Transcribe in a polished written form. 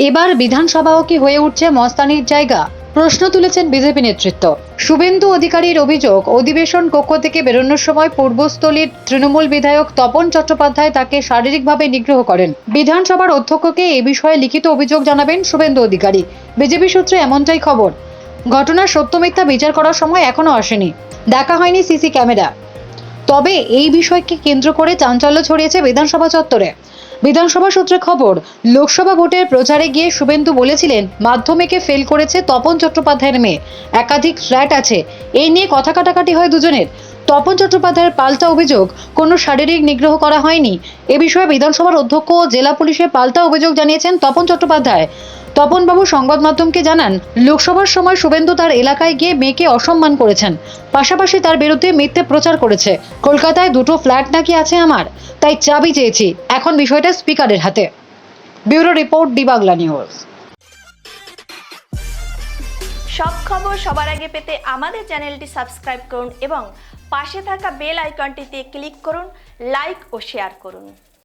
এবার বিধানসভাও কি হয়ে উঠছে মস্তানির জায়গা? প্রশ্ন তুলেছেন বিজেপি নেতৃত্ব। শুভেন্দু অধিকারীর অভিযোগ, অধিবেশন কক্ষ থেকে বেরোনোর সময় পূর্বস্থলীর তৃণমূল বিধায়ক তপন চট্টোপাধ্যায় তাকে শারীরিকভাবে নিগ্রহ করেন। বিধানসভার অধ্যক্ষকে এ বিষয়ে লিখিত অভিযোগ জানাবেন শুভেন্দু অধিকারী। বিজেপি সূত্রে এমনটাই খবর। ঘটনার সত্য মিথ্যা বিচার করার সময় এখনো আসেনি, দেখা হয়নি সিসি ক্যামেরা। তবে এই বিষয়কে কেন্দ্র করে চাঞ্চল্য ছড়িয়েছে বিধানসভা চত্বরে। বিধানসভা সূত্রে খবর, লোকসভা ভোটের প্রচারে গিয়ে শুভেন্দু বলেছিলেন মাধ্যমিকে ফেল করেছে তপন চট্টোপাধ্যায়ের মেয়ে, একাধিক ফ্ল্যাট আছে। এই নিয়ে কথা কাটাকাটি হয় দুজনের। তপন চট্টোপাধ্যায়ের পাল্টা অভিযোগ, কোনো শারীরিক নিগ্রহ করা হয়নি। এ বিষয়ে বিধানসভার অধ্যক্ষ ও জেলা পুলিশের পাল্টা অভিযোগ জানিয়েছেন তপন চট্টোপাধ্যায়। তপনবাবু সংবাদ মাধ্যমকে জানান, লোকসভার সময় শুভেন্দু তার এলাকায় গিয়ে মেয়েকে অসম্মান করেছেন, পাশাপাশি তার বিরুদ্ধে মিথ্যে প্রচার করেছে। কলকাতায় 2টো ফ্ল্যাট নাকি আছে আমার, তাই চাবি চেয়েছি। এখন বিষয়টা স্পিকারের হাতে। Bureau report, D Bangla news. সব খবর সবার আগে পেতে আমাদের চ্যানেলটি সাবস্ক্রাইব করুন এবং পাশে থাকা বেল আইকনটিতে ক্লিক করুন, লাইক ও শেয়ার করুন।